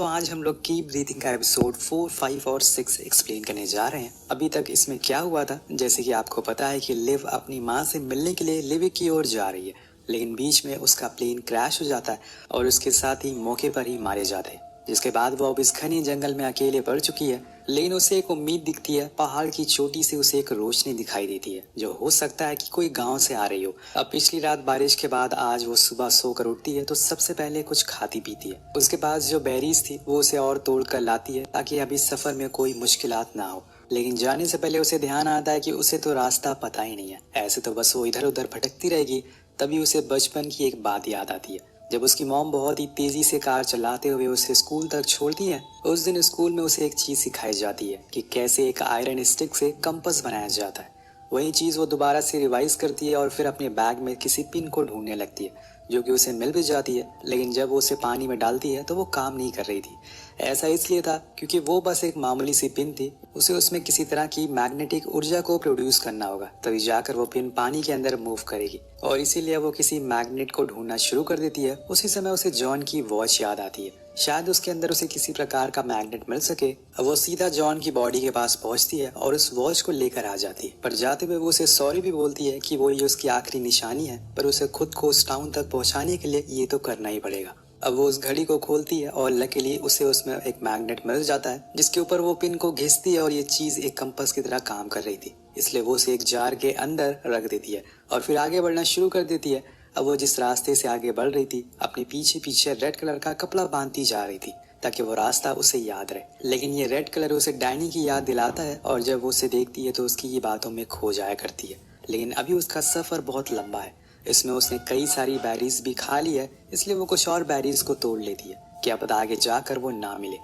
तो आज हम लोग की ब्रीथिंग का एपिसोड 4, 5 और 6 एक्सप्लेन करने जा रहे हैं। अभी तक इसमें क्या हुआ था, जैसे कि आपको पता है कि लिव अपनी माँ से मिलने के लिए लिविक की ओर जा रही है, लेकिन बीच में उसका प्लेन क्रैश हो जाता है और उसके साथ ही मौके पर ही मारे जाते हैं। जिसके बाद वो अब इस घने जंगल में अकेले पड़ चुकी है, लेकिन उसे एक उम्मीद दिखती है। पहाड़ की चोटी से उसे एक रोशनी दिखाई देती है, जो हो सकता है कि कोई गांव से आ रही हो। अब पिछली रात बारिश के बाद आज वो सुबह सोकर उठती है तो सबसे पहले कुछ खाती पीती है। उसके पास जो बेरीज थी वो उसे और तोड़ कर लाती है ताकि अभी सफर में कोई मुश्किलात ना हो। लेकिन जाने से पहले उसे ध्यान आता है कि उसे तो रास्ता पता ही नहीं है। ऐसे तो बस वो इधर उधर भटकती रहेगी। तभी उसे बचपन की एक बात याद आती है, जब उसकी मॉम बहुत ही तेजी से कार चलाते हुए उसे स्कूल तक छोड़ती है। उस दिन स्कूल में उसे एक चीज सिखाई जाती है कि कैसे एक आयरन स्टिक से कंपास बनाया जाता है। वही चीज वो दोबारा से रिवाइज करती है और फिर अपने बैग में किसी पिन को ढूंढने लगती है, जो कि उसे मिल भी जाती है। लेकिन जब वो उसे पानी में डालती है तो वो काम नहीं कर रही थी। ऐसा इसलिए था क्योंकि वो बस एक मामूली सी पिन थी। उसे उसमें किसी तरह की मैग्नेटिक ऊर्जा को प्रोड्यूस करना होगा, तभी जाकर वो पिन पानी के अंदर मूव करेगी। और इसीलिए वो किसी मैग्नेट को ढूंढना शुरू कर देती है। उसी समय उसे जॉन की वॉच याद आती है। शायद उसके अंदर उसे किसी प्रकार का मैग्नेट मिल सके। अब वो सीधा जॉन की बॉडी के पास पहुंचती है और उस वॉच को लेकर आ जाती है। पर जाते हुए वो उसे सॉरी भी बोलती है कि वो ये उसकी आखिरी निशानी है, पर उसे खुद को उस टाउन तक पहुंचाने के लिए ये तो करना ही पड़ेगा। अब वो उस घड़ी को खोलती है और लकीली उसे उसमें एक मैग्नेट मिल जाता है, जिसके ऊपर वो पिन को घिसती है और ये चीज एक कंपास की तरह काम कर रही थी। इसलिए वो उसे एक जार के अंदर रख देती है और फिर आगे बढ़ना शुरू कर देती है। अब वो जिस रास्ते से आगे बढ़ रही थी, अपने पीछे पीछे रेड कलर का कपड़ा बांधती जा रही थी ताकि वो रास्ता उसे याद रहे। लेकिन ये रेड कलर उसे डैनी की याद दिलाता है और जब वो उसे देखती है तो उसकी ये बातों में खो जाया करती है। लेकिन अभी उसका सफर बहुत लंबा है। इसमें उसने कई सारी बैरीज भी खा ली है, इसलिए वो कुछ और बैरीज को तोड़ लेती है, क्या पता आगे जाकर वो ना मिले।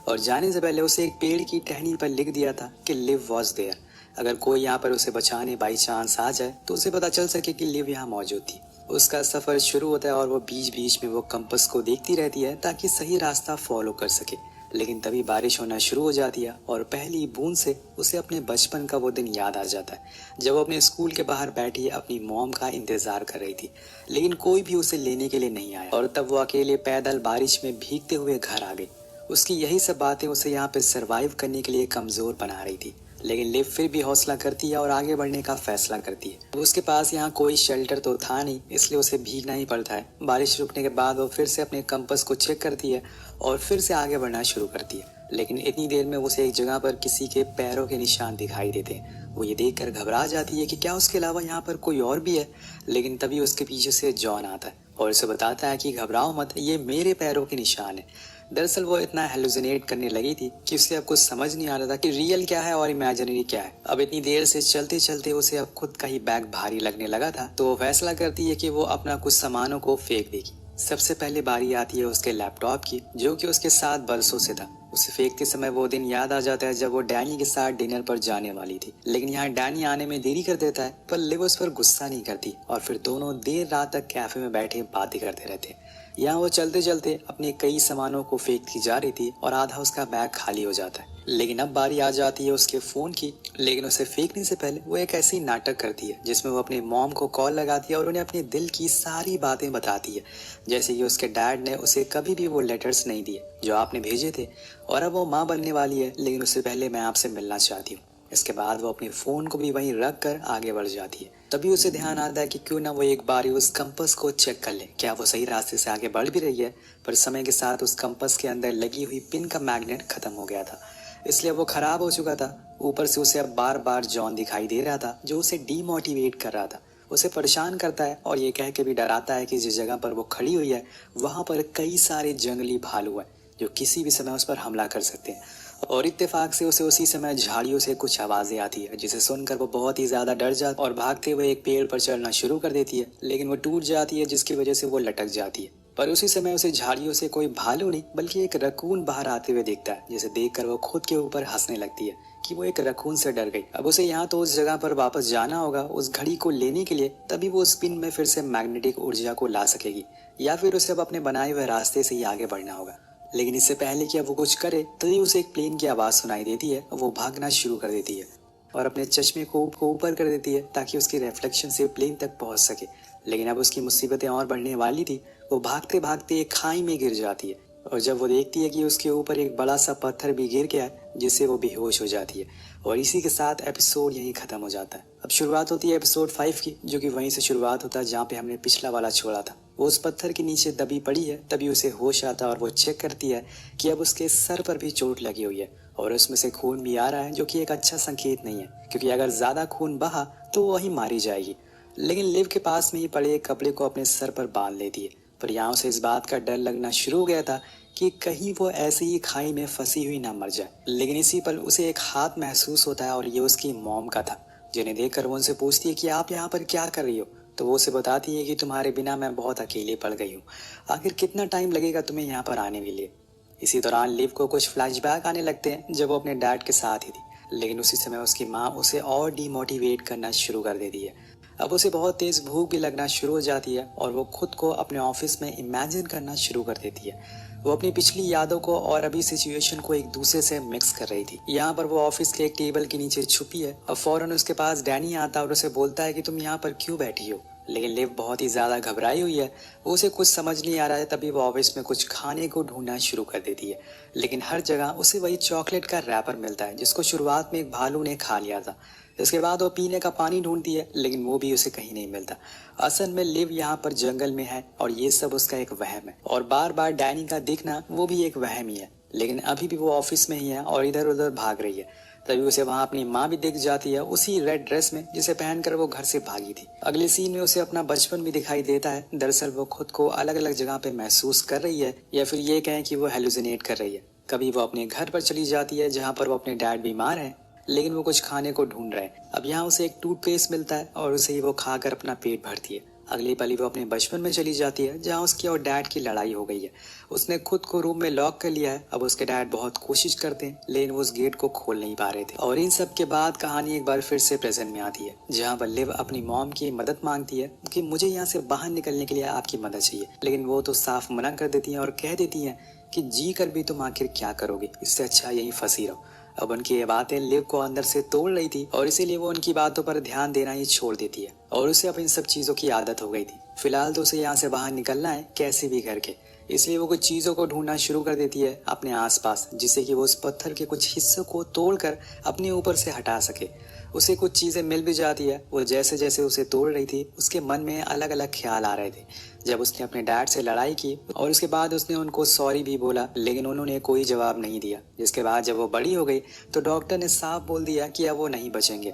और जाने से पहले उसे एक पेड़ की टहनी पर लिख दिया था कि लिव वॉज देयर। अगर कोई यहाँ पर उसे बचाने बाई चांस आ जाए तो उसे पता चल सके कि लिव यहाँ मौजूद थी। उसका सफर शुरू होता है और वो बीच बीच में वो कंपास को देखती रहती है ताकि सही रास्ता फॉलो कर सके। लेकिन तभी बारिश होना शुरू हो जाती है और पहली बूंद से उसे अपने बचपन का वो दिन याद आ जाता है, जब वो अपने स्कूल के बाहर बैठी अपनी मॉम का इंतजार कर रही थी, लेकिन कोई भी उसे लेने के लिए नहीं आया। और तब वो अकेले पैदल बारिश में भीगते हुए घर आ गई। उसकी यही सब बातें उसे यहाँ पे सरवाइव करने के लिए कमजोर बना रही थी। लेकिन लिव फिर भी हौसला करती है और आगे बढ़ने का फैसला करती है। उसके पास यहाँ कोई शेल्टर तो था नहीं, इसलिए उसे भीगना ही पड़ता है। बारिश रुकने के बाद वो फिर से अपने कंपास को चेक करती है और फिर से आगे बढ़ना शुरू करती है। लेकिन इतनी देर में उसे एक जगह पर किसी के पैरों के निशान दिखाई देते हैं। वो ये देखकर घबरा जाती है कि क्या उसके अलावा यहाँ पर कोई और भी है। लेकिन तभी उसके पीछे से जॉन आता है और उसे बताता है कि घबराओ मत, ये मेरे पैरों के निशान है। दरअसल वो इतना हेलुसिनेट करने लगी थी कि उसे अब कुछ समझ नहीं आ रहा था कि रियल क्या है और इमेजिनरी क्या है। अब इतनी देर से चलते चलते उसे अब खुद का ही बैग भारी लगने लगा था, तो वो फैसला करती है कि वो अपना कुछ सामानों को फेंक देगी। सबसे पहले बारी आती है उसके लैपटॉप की, जो कि उसके साथ बरसों से था। उसे फेंकते समय वो दिन याद आ जाता है जब वो डैनी के साथ डिनर पर जाने वाली थी। लेकिन यहाँ डैनी आने में देरी कर देता है, पर लिव उस पर गुस्सा नहीं करती और फिर दोनों देर रात तक कैफे में बैठे बातें करते रहते। यहाँ वो चलते चलते अपने कई सामानों को फेंकती जा रही थी और आधा उसका बैग खाली हो जाता है। लेकिन अब बारी आ जाती है उसके फोन की। लेकिन उसे फेंकने से पहले वो एक ऐसी नाटक करती है जिसमें वो अपने मॉम को कॉल लगाती है और उन्हें अपने दिल की सारी बातें बताती है, जैसे कि उसके डैड ने उसे कभी भी वो लेटर्स नहीं दिए जो आपने भेजे थे, और अब वो माँ बनने वाली है, लेकिन उससे पहले मैं आपसे मिलना चाहती हूँ। इसके बाद वो अपने फोन को भी वहीं रख कर आगे बढ़ जाती है। तभी उसे ध्यान आता है कि क्यों ना वो एक बार उस कंपास को चेक कर ले, क्या वो सही रास्ते से आगे बढ़ भी रही है। पर समय के साथ उस कंपास के अंदर लगी हुई पिन का मैग्नेट खत्म हो गया था, इसलिए वो खराब हो चुका था। ऊपर से उसे अब बार बार जॉन दिखाई दे रहा था, जो उसे डीमोटिवेट कर रहा था, उसे परेशान करता है और ये कह के भी डराता है कि जिस जगह पर वो खड़ी हुई है वहां पर कई सारे जंगली भालू हैं जो किसी भी समय उस पर हमला कर सकते हैं। और इत्तेफाक से उसे उसी समय झाड़ियों से कुछ आवाजें आती है, जिसे सुनकर वो बहुत ही ज्यादा डर जाती और भागते हुए एक पेड़ पर चढ़ना शुरू कर देती है। लेकिन वो टूट जाती है, जिसकी वजह से वो लटक जाती है। पर उसी समय उसे झाड़ियों से कोई भालू नहीं बल्कि एक रकून बाहर आते हुए देखता है, जिसे देखकर वो खुद के ऊपर हंसने लगती है कि वो एक रकून से डर गई। अब उसे यहाँ तो उस जगह पर वापस जाना होगा उस घड़ी को लेने के लिए, तभी वो स्पिन में फिर से मैग्नेटिक ऊर्जा को ला सकेगी, या फिर उसे अब अपने बनाए हुए रास्ते से ही आगे बढ़ना होगा। लेकिन इससे पहले कि अब वो कुछ करे तभी उसे एक प्लेन की आवाज सुनाई देती है। वो भागना शुरू कर देती है और अपने चश्मे को ऊपर कर देती है ताकि उसकी रिफ्लेक्शन से प्लेन तक पहुंच सके। लेकिन अब उसकी मुसीबतें और बढ़ने वाली थी। वो भागते भागते एक खाई में गिर जाती है और जब वो देखती है कि उसके ऊपर एक बड़ा सा पत्थर भी गिर गया है, जिससे वो बेहोश हो जाती है। और इसी के साथ एपिसोड यहीं खत्म हो जाता है। अब शुरुआत होती है एपिसोड 5 की, जो कि वहीं से शुरुआत होता है जहाँ पे हमने पिछला वाला छोड़ा था। वो उस पत्थर के नीचे दबी पड़ी है, तभी उसे होश आता है और वो चेक करती है कि अब उसके सर पर भी चोट लगी हुई है और उसमें से खून भी आ रहा है, जो कि एक अच्छा संकेत नहीं है, क्योंकि अगर ज्यादा खून बहा तो वो वहीं मारी जाएगी। लेकिन लिव के पास में ही पड़े एक कपड़े को अपने सर पर बांध लेती है। पर यहाँ उसे इस बात का डर लगना शुरू हो गया था कि कहीं वो ऐसे ही खाई में फंसी हुई ना मर जाए। लेकिन इसी पल उसे एक हाथ महसूस होता है और ये उसकी मॉम का था, जिन्हें देखकर वो उनसे पूछती है कि आप यहाँ पर क्या कर रही हो। तो वो उसे बताती है कि तुम्हारे बिना मैं बहुत अकेले पड़ गई हूँ, आखिर कितना टाइम लगेगा तुम्हें यहाँ पर आने के लिए। इसी दौरान लिव को कुछ फ्लैशबैक आने लगते हैं जब वो अपने डैड के साथ ही थी, लेकिन उसी समय उसकी माँ उसे और डीमोटिवेट करना शुरू कर देती है। अब उसे बहुत तेज भूख भी लगना शुरू हो जाती है और वो खुद को अपने ऑफिस में इमेजिन करना शुरू कर देती है। वो अपनी पिछली यादों को और अभी सिचुएशन को एक दूसरे से मिक्स कर रही थी। यहाँ पर वो ऑफिस के एक टेबल के नीचे छुपी है और फौरन उसके पास डैनी आता है और उसे बोलता है कि तुम यहाँ पर क्यों बैठी हो। लेकिन लिव बहुत ही ज्यादा घबराई हुई है, वो उसे कुछ समझ नहीं आ रहा है। तभी वो ऑफिस में कुछ खाने को ढूंढना शुरू कर देती है, लेकिन हर जगह उसे वही चॉकलेट का रैपर मिलता है, जिसको शुरुआत में एक भालू ने खा लिया था। इसके बाद वो पीने का पानी ढूंढती है, लेकिन वो भी उसे कहीं नहीं मिलता। असल में लिव यहाँ पर जंगल में है और ये सब उसका एक वहम है, और बार बार डैनी का दिखना वो भी एक वहम ही है। लेकिन अभी भी वो ऑफिस में ही है और इधर उधर भाग रही है। तभी उसे वहां अपनी माँ भी दिख जाती है, उसी रेड ड्रेस में जिसे पहनकर वो घर से भागी थी। अगले सीन में उसे अपना बचपन भी दिखाई देता है। दरअसल वो खुद को अलग अलग जगह पे महसूस कर रही है, या फिर ये कहें कि वो हेलुसिनेट कर रही है। कभी वो अपने घर पर चली जाती है जहाँ पर वो अपने डैड बीमार हैं, लेकिन वो कुछ खाने को ढूंढ रहे हैं। अब यहाँ उसे एक टूथपेस्ट मिलता है और उसे ही वो खाकर अपना पेट भरती है। अगली पल वो अपने बचपन में चली जाती है जहाँ उसकी और डैड की लड़ाई हो गई है। उसने खुद को रूम में लॉक कर लिया है। अब उसके डैड बहुत कोशिश करते हैं, लेकिन वो उस गेट को खोल नहीं पा रहे थे। और इन सब के बाद कहानी एक बार फिर से प्रेजेंट में आती है, जहाँ पर लिव अपनी मॉम की मदद मांगती है कि मुझे यहाँ से बाहर निकलने के लिए आपकी मदद चाहिए। लेकिन वो तो साफ मना कर देती है और कह देती है कि जी कर भी तुम आखिर क्या करोगे, इससे अच्छा यहीं फंसी रहो। अब उनकी ये बातें लिव को अंदर से तोड़ रही थी और इसीलिए वो उनकी बातों पर ध्यान देना ही छोड़ देती है, और उसे अब इन सब चीजों की आदत हो गई थी। फिलहाल तो उसे यहाँ से बाहर निकलना है कैसे भी करके, इसलिए वो कुछ चीजों को ढूंढना शुरू कर देती है अपने आसपास, जिससे कि वो उस पत्थर के कुछ हिस्सों को तोड़कर अपने ऊपर से हटा सके। उसे कुछ चीजें मिल भी जाती है। वो जैसे जैसे उसे तोड़ रही थी, उसके मन में अलग अलग ख्याल आ रहे थे। जब उसने अपने डैड से लड़ाई की और उसके बाद उसने उनको सॉरी भी बोला, लेकिन उन्होंने कोई जवाब नहीं दिया। जिसके बाद जब वो बड़ी हो गई तो डॉक्टर ने साफ बोल दिया कि अब वो नहीं बचेंगे।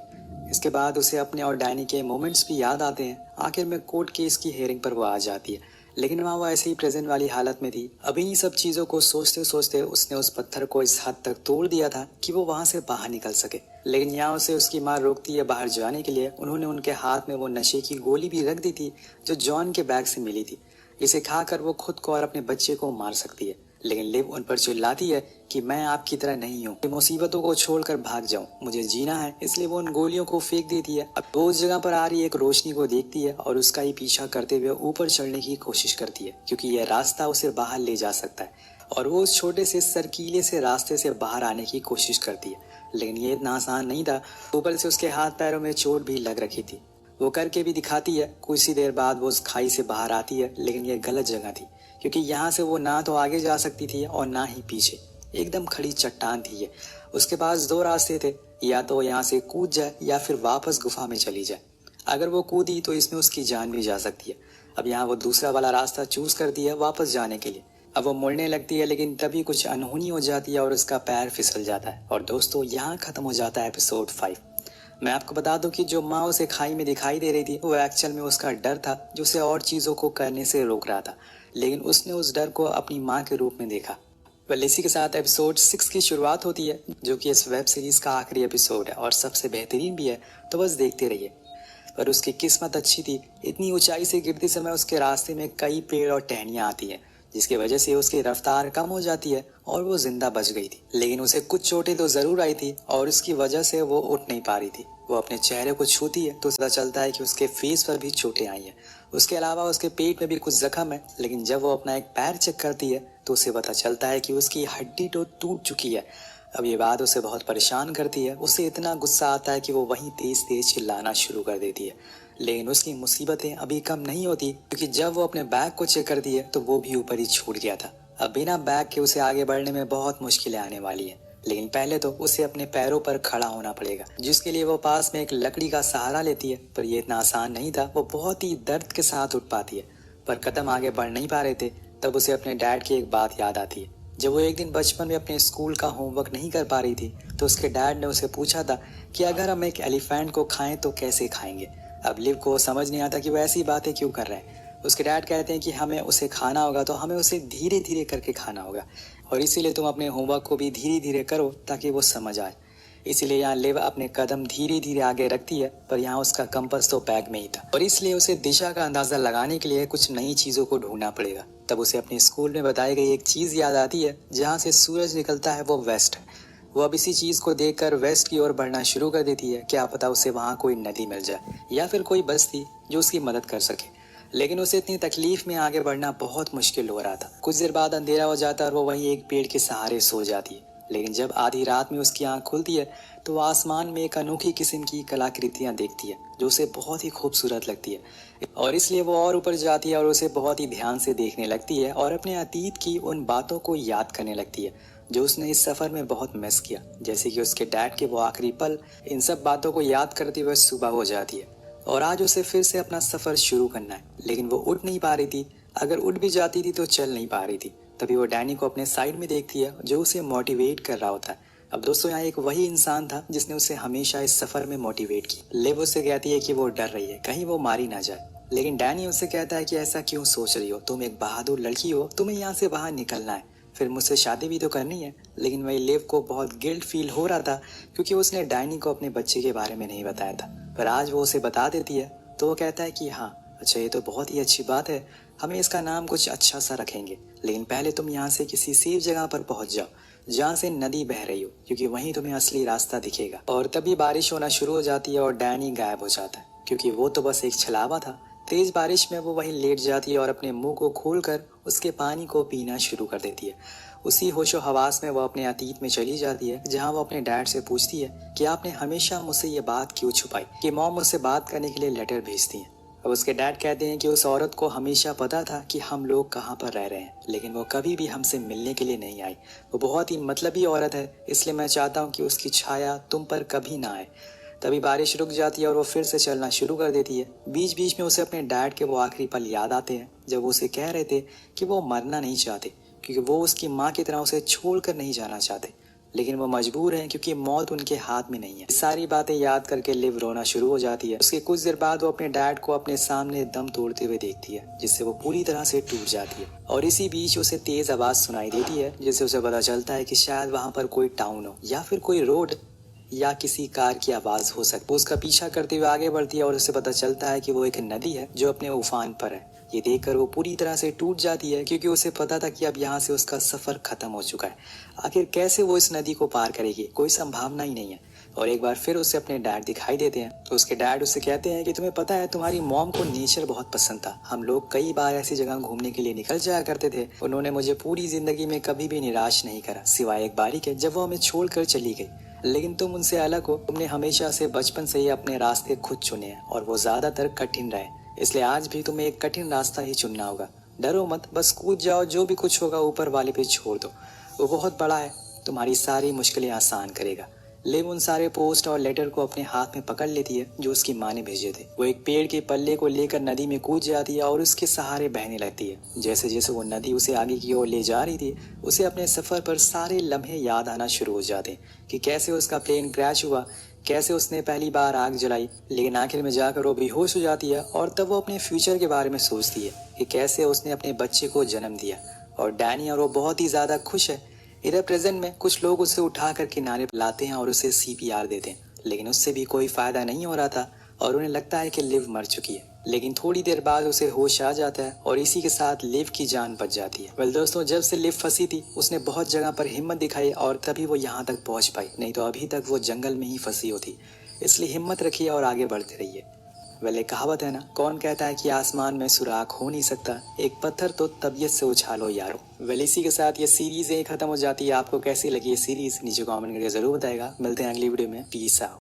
इसके बाद उसे अपने और डैनी के मोमेंट्स भी याद आते हैं। आखिर में कोर्ट केस की हेयरिंग पर वो आ जाती है, लेकिन वहाँ वो ऐसे ही प्रेजेंट वाली हालत में थी। अभी इन सब चीजों को सोचते सोचते उसने उस पत्थर को इस हद तक तोड़ दिया था कि वो वहां से बाहर निकल सके। लेकिन यहाँ उसे उसकी माँ रोकती है बाहर जाने के लिए। उन्होंने उनके हाथ में वो नशे की गोली भी रख दी थी जो जॉन के बैग से मिली थी। इसे खाकर वो खुद को और अपने बच्चे को मार सकती है, लेकिन लिव उन पर चिल्लाती है कि मैं आपकी तरह नहीं हूँ, मुसीबतों को छोड़कर भाग जाऊं, मुझे जीना है। इसलिए वो उन गोलियों को फेंक देती है। अब वो उस जगह पर आ रही एक रोशनी को देखती है और उसका ही पीछा करते हुए ऊपर चढ़ने की कोशिश करती है, क्योंकि यह रास्ता उसे बाहर ले जा सकता है। और वो उस छोटे से सरकीले से रास्ते से बाहर आने की कोशिश करती है, लेकिन ये इतना आसान नहीं था। ऊपर से उसके हाथ पैरों में चोट भी लग रखी थी। वो करके भी दिखाती है। कुछ ही देर बाद वो उस खाई से बाहर आती है, लेकिन ये गलत जगह थी, क्योंकि यहाँ से वो ना तो आगे जा सकती थी और ना ही पीछे। एकदम खड़ी चट्टान थी ये। उसके पास दो रास्ते थे, या तो यहाँ से कूद जाए या फिर वापस गुफा में चली जाए। अगर वो कूदी तो इसमें उसकी जान भी जा सकती है। अब यहाँ वो दूसरा वाला रास्ता चूज करती है वापस जाने के लिए। अब वो मुड़ने लगती है, लेकिन तभी कुछ अनहोनी हो जाती है और उसका पैर फिसल जाता है। और दोस्तों, यहाँ खत्म हो जाता है एपिसोड 5। मैं आपको बता दूं कि जो माँ उसे खाई में दिखाई दे रही थी, वो एक्चुअल में उसका डर था जो उसे और चीजों को करने से रोक रहा था, लेकिन उसने उस डर को अपनी माँ के रूप में देखा। इसी के साथ एपिसोड 6 की शुरुआत होती है, जो कि इस वेब सीरीज का आखिरी एपिसोड है और सबसे बेहतरीन भी है, तो बस देखते रहिए। पर उसकी किस्मत अच्छी थी। इतनी ऊंचाई से गिरते समय उसके रास्ते में कई पेड़ और टहनियां आती हैं, जिसकी वजह से उसकी रफ्तार कम हो जाती है और वो जिंदा बच गई थी। लेकिन उसे कुछ चोटें तो जरूर आई थी और उसकी वजह से वो उठ नहीं पा रही थी। वो अपने चेहरे को छूती है तो पता चलता है कि उसके फेस पर भी चोटें आई हैं। उसके अलावा उसके पेट में भी कुछ जख्म है, लेकिन जब वो अपना एक पैर चेक करती है तो उसे पता चलता है कि उसकी हड्डी तो टूट चुकी है। अब ये बात उसे बहुत परेशान करती है। उसे इतना गुस्सा आता है कि वो वहीं तेज तेज चिल्लाना शुरू कर देती है। लेकिन उसकी मुसीबतें अभी कम नहीं होती, क्योंकि जब वो अपने बैग को चेक करती है तो वो भी ऊपर ही छूट गया था। अब बिना बैग के उसे आगे बढ़ने में बहुत मुश्किलें आने वाली हैं। लेकिन पहले तो उसे अपने पैरों पर खड़ा होना पड़ेगा, जिसके लिए वो पास में एक लकड़ी का सहारा लेती है। पर ये इतना आसान नहीं था। वो बहुत ही दर्द के साथ उठ पाती है, पर कदम आगे बढ़ नहीं पा रहे थे। तब उसे अपने डैड की एक बात याद आती है। जब वो एक दिन बचपन में अपने स्कूल का होमवर्क नहीं कर पा रही थी, तो उसके डैड ने उसे पूछा था कि अगर हम एक एलिफेंट को खाएं तो कैसे खाएंगे। अब लिव को समझ नहीं आता कि वो ऐसी बातें क्यों कर रहे हैं। उसके डैड कहते हैं कि हमें उसे खाना होगा तो हमें उसे धीरे धीरे करके खाना होगा, और इसीलिए तुम अपने होमवर्क को भी धीरे धीरे करो ताकि वो समझ आए। इसीलिए यहाँ लिव अपने कदम धीरे धीरे आगे रखती है, पर यहाँ उसका कंपास तो बैग में ही था, और इसलिए उसे दिशा का अंदाजा लगाने के लिए कुछ नई चीजों को ढूंढना पड़ेगा। तब उसे अपने स्कूल में बताई गई एक चीज याद आती है। जहाँ से सूरज निकलता है वो वेस्ट है। वो अब इसी चीज को देखकर वेस्ट की ओर बढ़ना शुरू कर देती है। क्या पता उसे वहाँ कोई नदी मिल जाए या फिर कोई बस्ती जो उसकी मदद कर सके। लेकिन उसे इतनी तकलीफ में आगे बढ़ना बहुत मुश्किल हो रहा था। कुछ देर बाद अंधेरा हो जाता है और वो वहीं एक पेड़ के सहारे सो जाती है। लेकिन जब आधी रात में उसकी आंख खुलती है तो वो आसमान में एक अनोखी किस्म की कलाकृतियां देखती है, जो उसे बहुत ही खूबसूरत लगती है। और इसलिए वो और ऊपर जाती है और उसे बहुत ही ध्यान से देखने लगती है और अपने अतीत की उन बातों को याद करने लगती है जो उसने इस सफर में बहुत मिस किया, जैसे कि उसके डैड के वो आखिरी पल। इन सब बातों को याद करते हुए सुबह हो जाती है और आज उसे फिर से अपना सफर शुरू करना है। लेकिन वो उठ नहीं पा रही थी। अगर उठ भी जाती थी तो चल नहीं पा रही थी। तभी वो डैनी को अपने साइड में देखती है, जो उसे मोटिवेट कर रहा होता है। अब दोस्तों, यहाँ एक वही इंसान था जिसने उसे हमेशा इस सफर में मोटिवेट किया। लिव उसे कहती है कि वो डर रही है, कहीं वो मारी ना जाए। लेकिन डैनी उससे कहता है कि ऐसा क्यों सोच रही हो, तुम एक बहादुर लड़की हो, तुम्हें यहाँ से बाहर निकलना है, फिर मुझसे शादी भी तो करनी है। लेकिन वही लिव को बहुत गिल्ट फील हो रहा था, क्योंकि उसने डैनी को अपने बच्चे के बारे में नहीं बताया था। पर आज वो उसे बता देती है तो वो कहता है कि हाँ, अच्छा, ये तो बहुत ही अच्छी बात है, हमें इसका नाम कुछ अच्छा सा रखेंगे। लेकिन पहले तुम यहाँ से किसी सेफ जगह पर पहुंच जाओ जहाँ से नदी बह रही हो, क्योंकि वहीं तुम्हें असली रास्ता दिखेगा। और तभी बारिश होना शुरू हो जाती है और डैनी गायब हो जाता है, क्योंकि वो तो बस एक छलावा था। तेज बारिश में वो वहीं लेट जाती है और अपने मुंह को खोलकर उसके पानी को पीना शुरू कर देती है। उसी होशो हवास में वो अपने अतीत में चली जाती है, जहाँ वो अपने डैड से पूछती है कि आपने हमेशा मुझसे ये बात क्यों छुपाई कि मॉम मुझसे बात करने के लिए लेटर भेजती हैं। अब उसके डैड कहते हैं कि उस औरत को हमेशा पता था कि हम लोग कहाँ पर रह रहे हैं, लेकिन वो कभी भी हमसे मिलने के लिए नहीं आई। वो बहुत ही मतलबी औरत है, इसलिए मैं चाहता हूँ कि उसकी छाया तुम पर कभी ना आए। तभी बारिश रुक जाती है और वो फिर से चलना शुरू कर देती है। बीच बीच में उसे अपने डैड के वो आखिरी पल याद आते हैं, जब वो उसे कह रहे थे कि वो मरना नहीं चाहते, क्योंकि वो उसकी माँ की तरह उसे छोड़कर नहीं जाना चाहते। लेकिन वो मजबूर हैं, क्योंकि मौत उनके हाथ में नहीं है। सारी बातें याद करके लिव रोना शुरू हो जाती है। उसके कुछ देर बाद वो अपने डैड को अपने सामने दम तोड़ते हुए देखती है, जिससे वो पूरी तरह से टूट जाती है। और इसी बीच उसे तेज आवाज सुनाई देती है, जिससे उसे पता चलता है कि शायद वहाँ पर कोई टाउन हो, या फिर कोई रोड, या किसी कार की आवाज हो सकती है। वो उसका पीछा करते हुए आगे बढ़ती है और उसे पता चलता है कि वो एक नदी है जो अपने उफान पर है। ये देखकर वो पूरी तरह से टूट जाती है, क्योंकि उसे पता था कि अब यहाँ से उसका सफर खत्म हो चुका है। आखिर कैसे वो इस नदी को पार करेगी, कोई संभावना ही नहीं है। और एक बार फिर उसे अपने डैड दिखाई देते हैं, तो उसके डैड उसे कहते हैं कि तुम्हें पता है, तुम्हारी मॉम को नेचर बहुत पसंद था। हम लोग कई बार ऐसी जगह घूमने के लिए निकल जाया करते थे। उन्होंने मुझे पूरी जिंदगी में कभी भी निराश नहीं करा, सिवाय एक बारी के, जब वो हमें छोड़कर चली गई। लेकिन तुम उनसे अलग हो। तुमने हमेशा से बचपन से ही अपने रास्ते खुद चुने हैं, और वो ज्यादातर कठिन रहे। इसलिए आज भी तुम्हें एक कठिन रास्ता ही चुनना होगा। डरो मत, बस कूद जाओ, जो भी कुछ होगा ऊपर वाले पे छोड़ दो। वो बहुत बड़ा है, तुम्हारी सारी मुश्किलें आसान करेगा। लिव उन सारे पोस्ट और लेटर को अपने हाथ में पकड़ लेती है जो उसकी माँ ने भेजे थे। वो एक पेड़ के पल्ले को लेकर नदी में कूद जाती है और उसके सहारे बहने लगती है। जैसे जैसे वो नदी उसे आगे की ओर ले जा रही थी, उसे अपने सफर पर सारे लम्हे याद आना शुरू हो जाते कि कैसे उसका प्लेन क्रैश हुआ, कैसे उसने पहली बार आग जलाई। लेकिन आखिर में जाकर वो बेहोश हो जाती है, और तब वो अपने फ्यूचर के बारे में सोचती है कि कैसे उसने अपने बच्चे को जन्म दिया। और डैनी और वो बहुत ही ज्यादा खुश है। इधर प्रेजेंट में कुछ लोग उसे उठाकर किनारे पर लाते हैं और उसे CPR देते हैं, लेकिन उससे भी कोई फायदा नहीं हो रहा था और उन्हें लगता है कि लिव मर चुकी है। लेकिन थोड़ी देर बाद उसे होश आ जाता है और इसी के साथ लिव की जान बच जाती है। वेल दोस्तों, जब से लिव फंसी थी उसने बहुत जगह पर हिम्मत दिखाई और तभी वो यहाँ तक पहुँच पाई, नहीं तो अभी तक वो जंगल में ही फंसी होती। इसलिए हिम्मत रखिए और आगे बढ़ते रहिए। वेल, एक कहावत है ना, कौन कहता है कि आसमान में सुराख हो नहीं सकता, एक पत्थर तो तबीयत से उछालो यारो। वेल, इसी के साथ ये सीरीज यही खत्म हो जाती है। आपको कैसी लगी ये सीरीज नीचे कमेंट करके जरूर बताएगा। मिलते हैं अगली वीडियो में। Peace out.